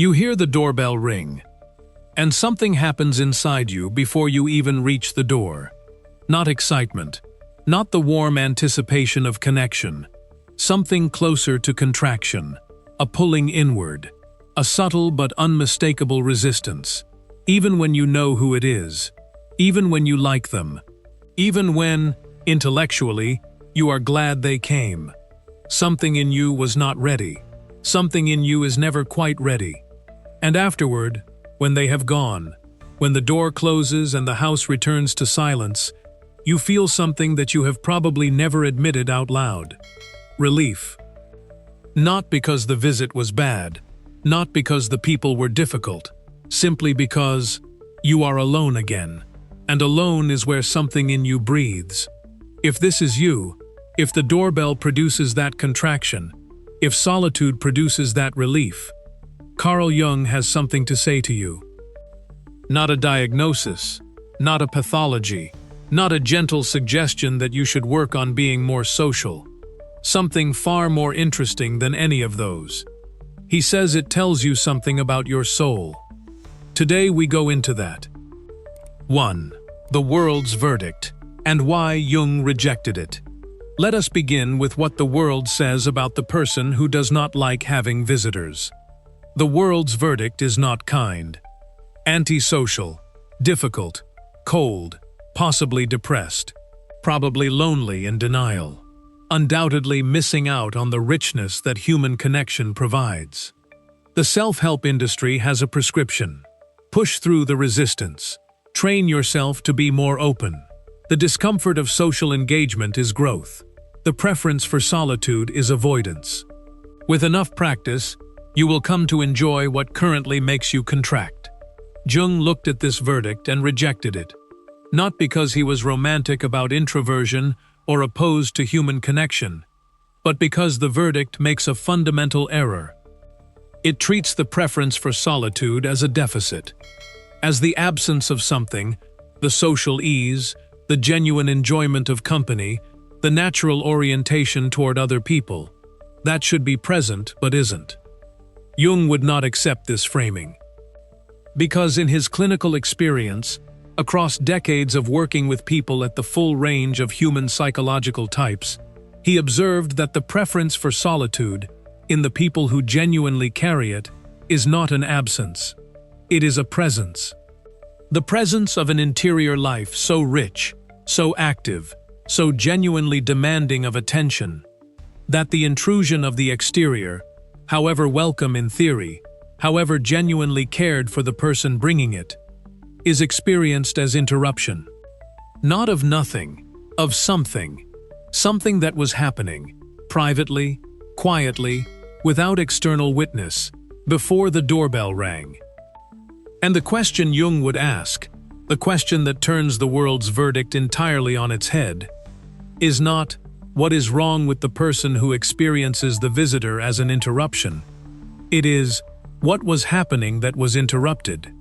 You hear the doorbell ring, and something happens inside you before you even reach the door. Not excitement, not the warm anticipation of connection, something closer to contraction, a pulling inward, a subtle but unmistakable resistance, even when you know who it is, even when you like them, even when, intellectually, you are glad they came. Something in you was not ready. Something in you is never quite ready. And afterward, when they have gone, when the door closes and the house returns to silence, you feel something that you have probably never admitted out loud. Relief. Not because the visit was bad, not because the people were difficult, simply because you are alone again. And alone is where something in you breathes. If this is you, if the doorbell produces that contraction, if solitude produces that relief, Carl Jung has something to say to you. Not a diagnosis, not a pathology, not a gentle suggestion that you should work on being more social. Something far more interesting than any of those. He says it tells you something about your soul. Today we go into that. 1. The world's verdict, and why Jung rejected it. Let us begin with what the world says about the person who does not like having visitors. The world's verdict is not kind. Antisocial, difficult, cold, possibly depressed, probably lonely in denial, undoubtedly missing out on the richness that human connection provides. The self-help industry has a prescription. Push through the resistance. Train yourself to be more open. The discomfort of social engagement is growth. The preference for solitude is avoidance. With enough practice, you will come to enjoy what currently makes you contract. Jung looked at this verdict and rejected it, not because he was romantic about introversion or opposed to human connection, but because the verdict makes a fundamental error. It treats the preference for solitude as a deficit, as the absence of something, the social ease, the genuine enjoyment of company, the natural orientation toward other people. That should be present but isn't. Jung would not accept this framing. Because in his clinical experience, across decades of working with people at the full range of human psychological types, he observed that the preference for solitude, in the people who genuinely carry it, is not an absence. It is a presence. The presence of an interior life so rich, so active, so genuinely demanding of attention, that the intrusion of the exterior, however welcome in theory, however genuinely cared for the person bringing it, is experienced as interruption. Not of nothing, of something. Something that was happening, privately, quietly, without external witness, before the doorbell rang. And the question Jung would ask, the question that turns the world's verdict entirely on its head, is not, what is wrong with the person who experiences the visitor as an interruption? It is, what was happening that was interrupted?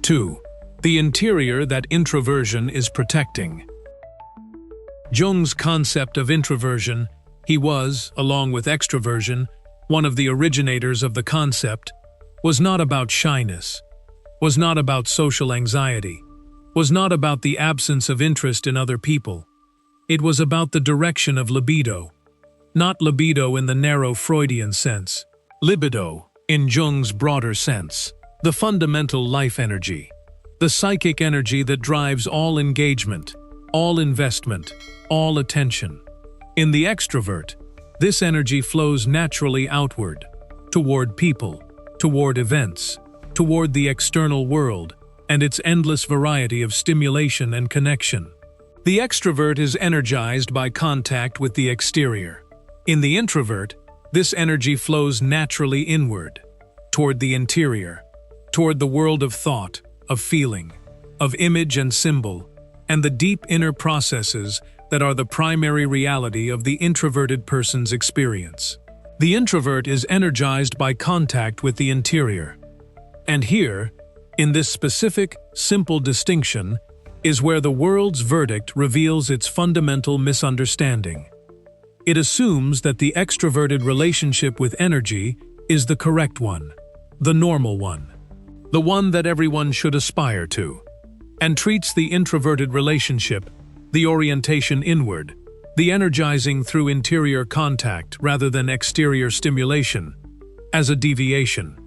2. The interior that introversion is protecting. Jung's concept of introversion, he was, along with extroversion, one of the originators of the concept, was not about shyness, was not about social anxiety, was not about the absence of interest in other people. It was about the direction of libido. Not libido in the narrow Freudian sense. Libido, in Jung's broader sense. The fundamental life energy. The psychic energy that drives all engagement, all investment, all attention. In the extrovert, this energy flows naturally outward, toward people, toward events, toward the external world, and its endless variety of stimulation and connection. The extrovert is energized by contact with the exterior. In the introvert, this energy flows naturally inward, toward the interior, toward the world of thought, of feeling, of image and symbol, and the deep inner processes that are the primary reality of the introverted person's experience. The introvert is energized by contact with the interior. And here, in this specific, simple distinction, is where the world's verdict reveals its fundamental misunderstanding. It assumes that the extroverted relationship with energy is the correct one, the normal one, the one that everyone should aspire to, and treats the introverted relationship, the orientation inward, the energizing through interior contact rather than exterior stimulation, as a deviation,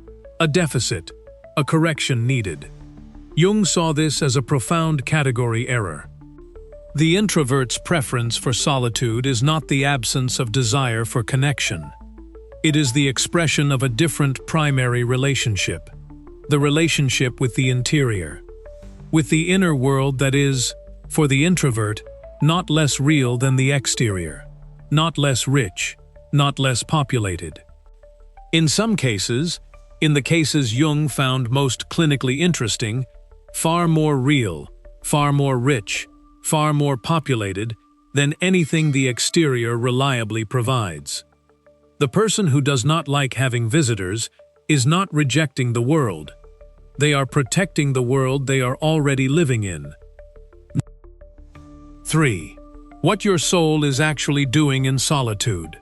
a deficit, a correction needed. Jung saw this as a profound category error. The introvert's preference for solitude is not the absence of desire for connection. It is the expression of a different primary relationship, the relationship with the interior, with the inner world that is, for the introvert, not less real than the exterior, not less rich, not less populated. In some cases, in the cases Jung found most clinically interesting, far more real, far more rich, far more populated than anything the exterior reliably provides. The person who does not like having visitors is not rejecting the world. They are protecting the world they are already living in. 3. What your soul is actually doing in solitude.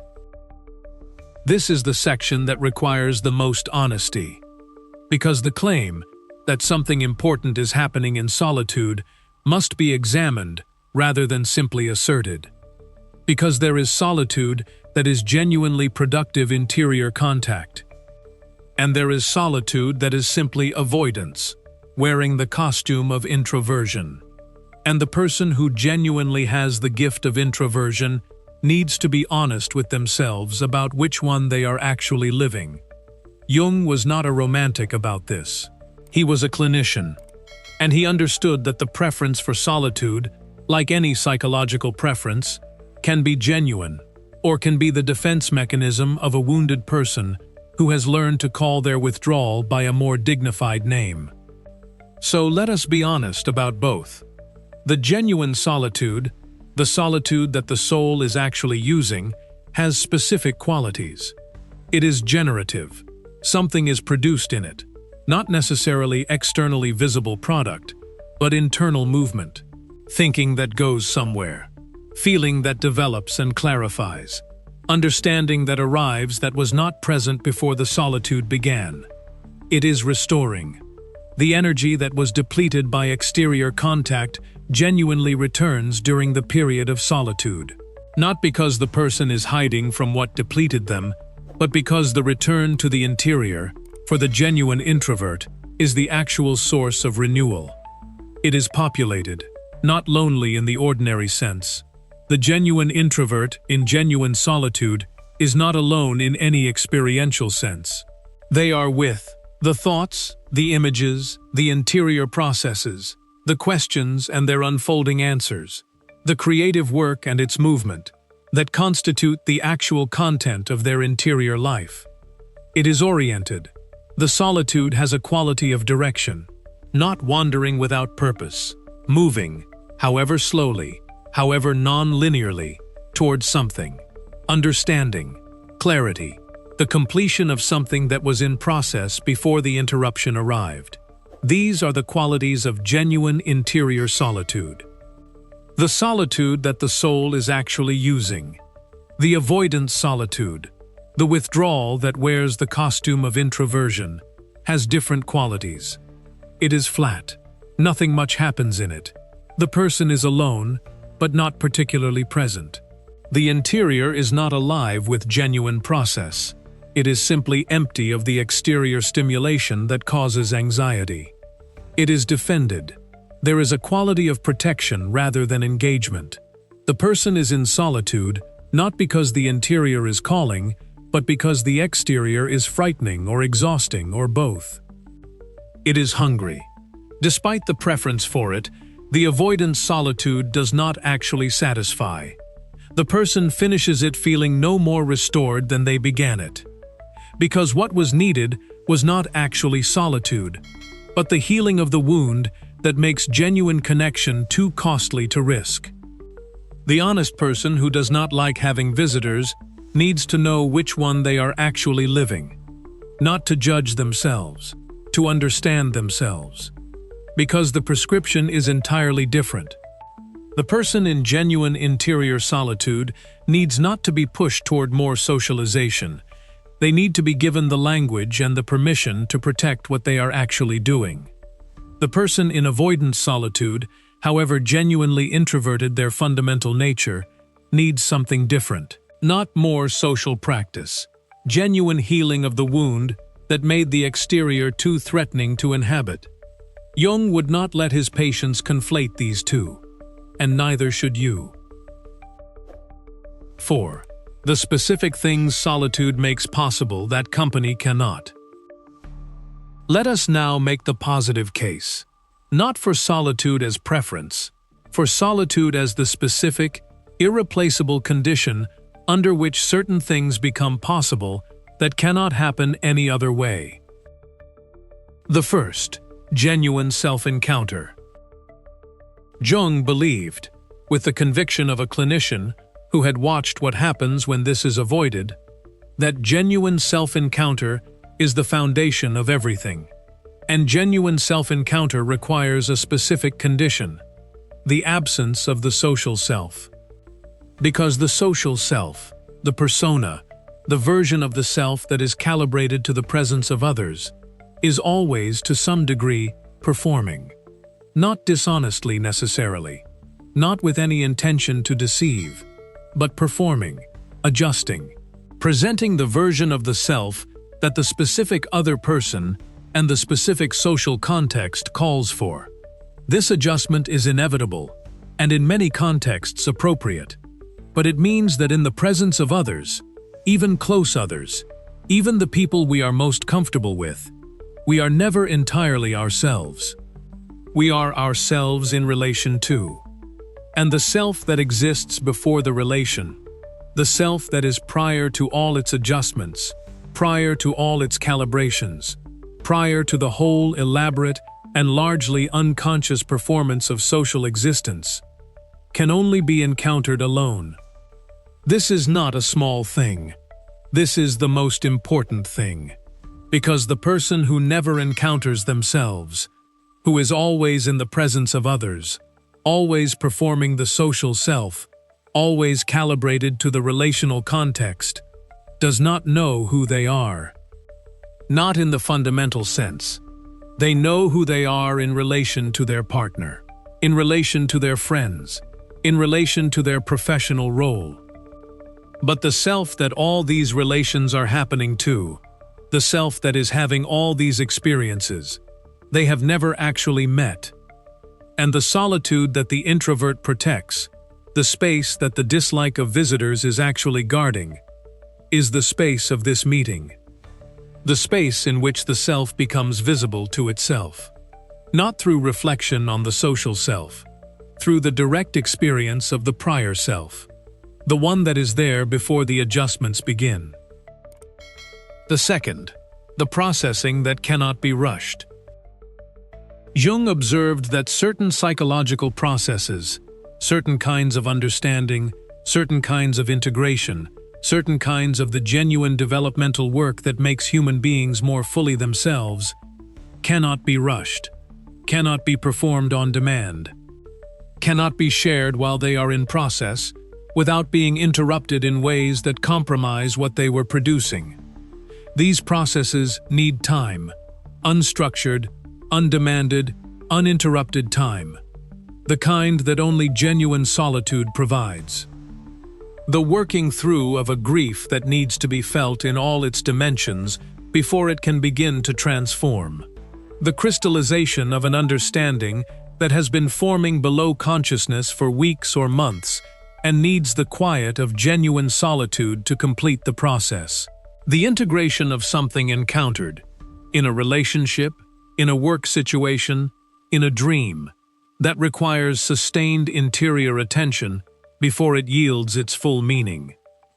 This is the section that requires the most honesty, because the claim that something important is happening in solitude must be examined rather than simply asserted. Because there is solitude that is genuinely productive interior contact, and there is solitude that is simply avoidance, wearing the costume of introversion. And the person who genuinely has the gift of introversion needs to be honest with themselves about which one they are actually living. Jung was not a romantic about this. He was a clinician, and he understood that the preference for solitude, like any psychological preference, can be genuine, or can be the defense mechanism of a wounded person who has learned to call their withdrawal by a more dignified name. So let us be honest about both. The genuine solitude, the solitude that the soul is actually using, has specific qualities. It is generative. Something is produced in it, not necessarily externally visible product, but internal movement, thinking that goes somewhere, feeling that develops and clarifies, understanding that arrives that was not present before the solitude began. It is restoring. The energy that was depleted by exterior contact genuinely returns during the period of solitude. Not because the person is hiding from what depleted them, but because the return to the interior, for the genuine introvert, is the actual source of renewal. It is populated, not lonely in the ordinary sense. The genuine introvert, in genuine solitude, is not alone in any experiential sense. They are with the thoughts, the images, the interior processes, the questions and their unfolding answers, the creative work and its movement, that constitute the actual content of their interior life. It is oriented. The solitude has a quality of direction, not wandering without purpose, moving, however slowly, however non-linearly, towards something, understanding, clarity, the completion of something that was in process before the interruption arrived. These are the qualities of genuine interior solitude. The solitude that the soul is actually using. The avoidance solitude, the withdrawal that wears the costume of introversion, has different qualities. It is flat. Nothing much happens in it. The person is alone, but not particularly present. The interior is not alive with genuine process. It is simply empty of the exterior stimulation that causes anxiety. It is defended. There is a quality of protection rather than engagement. The person is in solitude, not because the interior is calling, but because the exterior is frightening or exhausting or both. It is hungry. Despite the preference for it, the avoidance solitude does not actually satisfy. The person finishes it feeling no more restored than they began it. Because what was needed was not actually solitude, but the healing of the wound that makes genuine connection too costly to risk. The honest person who does not like having visitors needs to know which one they are actually living, not to judge themselves, to understand themselves. Because the prescription is entirely different. The person in genuine interior solitude needs not to be pushed toward more socialization. They need to be given the language and the permission to protect what they are actually doing. The person in avoidance solitude, however genuinely introverted their fundamental nature, needs something different. Not more social practice. Genuine healing of the wound that made the exterior too threatening to inhabit. Jung would not let his patients conflate these two, and neither should you. 4. The specific things solitude makes possible that company cannot. Let us now make the positive case, not for solitude as preference, for solitude as the specific, irreplaceable condition under which certain things become possible that cannot happen any other way. The first, genuine self-encounter. Jung believed, with the conviction of a clinician who had watched what happens when this is avoided, that genuine self-encounter is the foundation of everything. And genuine self-encounter requires a specific condition, the absence of the social self. Because the social self, the persona, the version of the self that is calibrated to the presence of others, is always, to some degree, performing. Not dishonestly necessarily, not with any intention to deceive, but performing, adjusting, presenting the version of the self that the specific other person and the specific social context calls for. This adjustment is inevitable, and in many contexts appropriate, but it means that in the presence of others, even close others, even the people we are most comfortable with, we are never entirely ourselves. We are ourselves in relation to, and the self that exists before the relation, the self that is prior to all its adjustments, prior to all its calibrations, prior to the whole elaborate and largely unconscious performance of social existence, can only be encountered alone. This is not a small thing. This is the most important thing. Because the person who never encounters themselves, who is always in the presence of others, always performing the social self, always calibrated to the relational context, does not know who they are. Not in the fundamental sense. They know who they are in relation to their partner, in relation to their friends, in relation to their professional role. But the self that all these relations are happening to, the self that is having all these experiences, they have never actually met. And the solitude that the introvert protects, the space that the dislike of visitors is actually guarding, is the space of this meeting. The space in which the self becomes visible to itself. Not through reflection on the social self, through the direct experience of the prior self, the one that is there before the adjustments begin. The second, the processing that cannot be rushed. Jung observed that certain psychological processes, certain kinds of understanding, certain kinds of integration, certain kinds of the genuine developmental work that makes human beings more fully themselves, cannot be rushed, cannot be performed on demand, cannot be shared while they are in process, without being interrupted in ways that compromise what they were producing. These processes need time, unstructured, undemanded, uninterrupted time, the kind that only genuine solitude provides. The working through of a grief that needs to be felt in all its dimensions before it can begin to transform. The crystallization of an understanding that has been forming below consciousness for weeks or months and needs the quiet of genuine solitude to complete the process. The integration of something encountered, in a relationship, in a work situation, in a dream, that requires sustained interior attention before it yields its full meaning.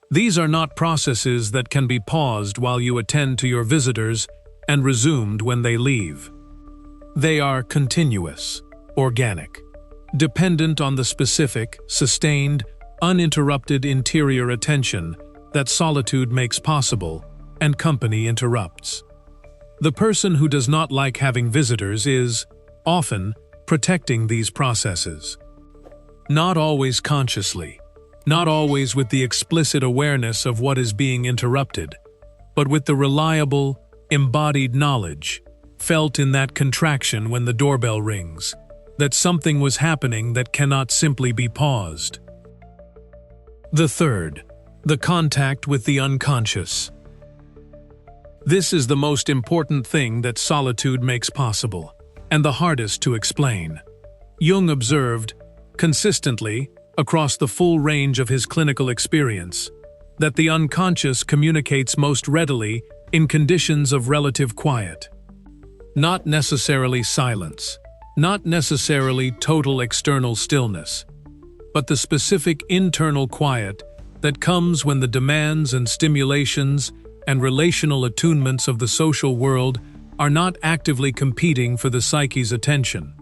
These are not processes that can be paused while you attend to your visitors and resumed when they leave. They are continuous, organic, dependent on the specific, sustained, uninterrupted interior attention that solitude makes possible and company interrupts. The person who does not like having visitors is, often, protecting these processes. Not always consciously, not always with the explicit awareness of what is being interrupted, but with the reliable, embodied knowledge, felt in that contraction when the doorbell rings, that something was happening that cannot simply be paused. The third, the contact with the unconscious. This is the most important thing that solitude makes possible, and the hardest to explain. Jung observed, consistently, across the full range of his clinical experience, that the unconscious communicates most readily in conditions of relative quiet. Not necessarily silence, not necessarily total external stillness, but the specific internal quiet that comes when the demands and stimulations and relational attunements of the social world are not actively competing for the psyche's attention.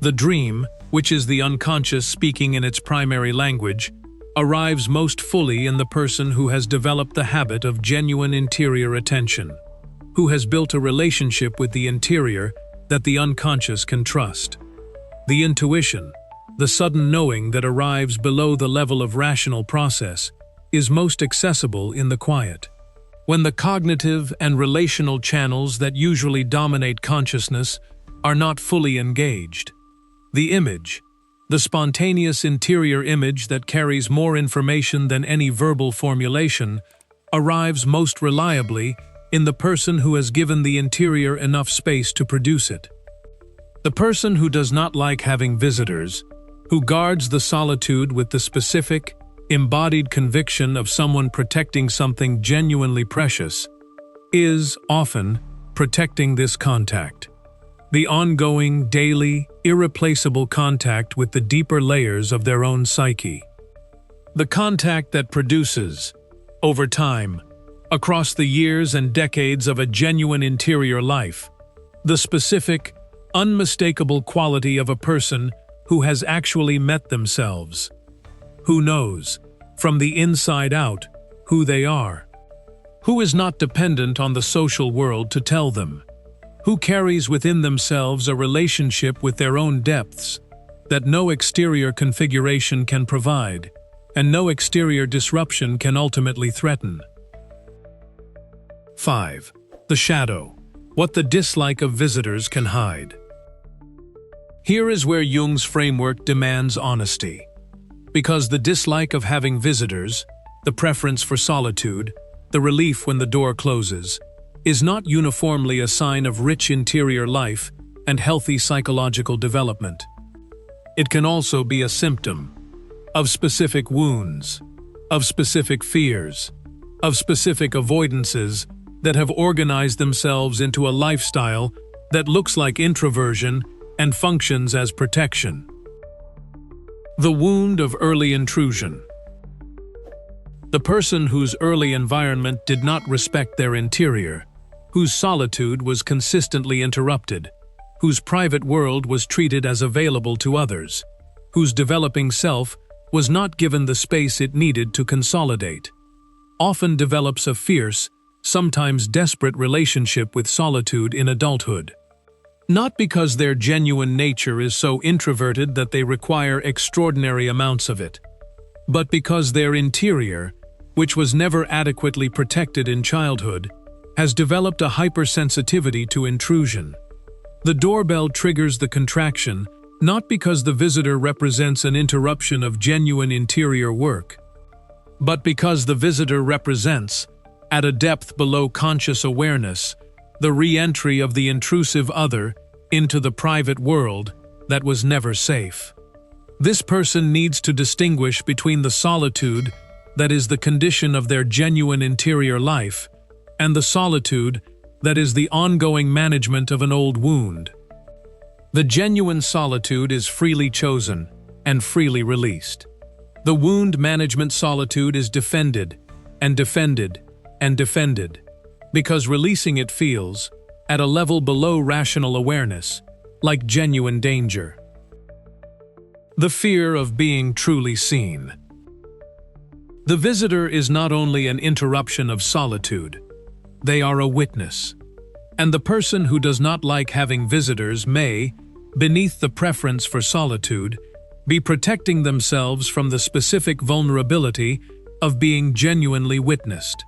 The dream, which is the unconscious speaking in its primary language, arrives most fully in the person who has developed the habit of genuine interior attention, who has built a relationship with the interior that the unconscious can trust. The intuition, the sudden knowing that arrives below the level of rational process, is most accessible in the quiet. When the cognitive and relational channels that usually dominate consciousness are not fully engaged. The image, the spontaneous interior image that carries more information than any verbal formulation, arrives most reliably in the person who has given the interior enough space to produce it. The person who does not like having visitors, who guards the solitude with the specific, embodied conviction of someone protecting something genuinely precious, is, often, protecting this contact. The ongoing, daily, irreplaceable contact with the deeper layers of their own psyche. The contact that produces, over time, across the years and decades of a genuine interior life, the specific, unmistakable quality of a person who has actually met themselves, who knows, from the inside out, who they are, who is not dependent on the social world to tell them, who carries within themselves a relationship with their own depths that no exterior configuration can provide, and no exterior disruption can ultimately threaten. 5. The shadow. What the dislike of visitors can hide. Here is where Jung's framework demands honesty. Because the dislike of having visitors, the preference for solitude, the relief when the door closes, is not uniformly a sign of rich interior life and healthy psychological development. It can also be a symptom of specific wounds, of specific fears, of specific avoidances that have organized themselves into a lifestyle that looks like introversion and functions as protection. The wound of early intrusion. The person whose early environment did not respect their interior, whose solitude was consistently interrupted, whose private world was treated as available to others, whose developing self was not given the space it needed to consolidate, often develops a fierce, sometimes desperate relationship with solitude in adulthood. Not because their genuine nature is so introverted that they require extraordinary amounts of it, but because their interior, which was never adequately protected in childhood, has developed a hypersensitivity to intrusion. The doorbell triggers the contraction not because the visitor represents an interruption of genuine interior work, but because the visitor represents, at a depth below conscious awareness, the re-entry of the intrusive other into the private world that was never safe. This person needs to distinguish between the solitude that is the condition of their genuine interior life and the solitude that is the ongoing management of an old wound. The genuine solitude is freely chosen and freely released. The wound management solitude is defended and defended and defended, because releasing it feels, at a level below rational awareness, like genuine danger. The fear of being truly seen. The visitor is not only an interruption of solitude, they are a witness. And the person who does not like having visitors may, beneath the preference for solitude, be protecting themselves from the specific vulnerability of being genuinely witnessed.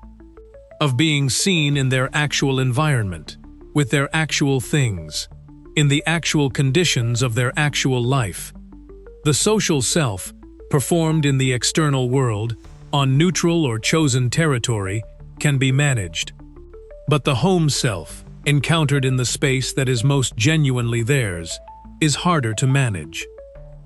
of being seen in their actual environment, with their actual things, in the actual conditions of their actual life. The social self, performed in the external world, on neutral or chosen territory, can be managed. But the home self, encountered in the space that is most genuinely theirs, is harder to manage.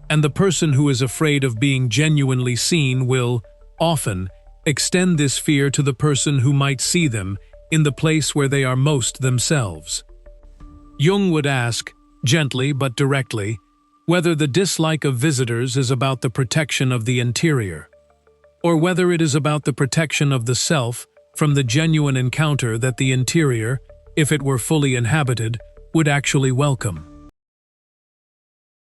And the person who is afraid of being genuinely seen will, often, extend this fear to the person who might see them in the place where they are most themselves. Jung would ask, gently but directly, whether the dislike of visitors is about the protection of the interior, or whether it is about the protection of the self from the genuine encounter that the interior, if it were fully inhabited, would actually welcome.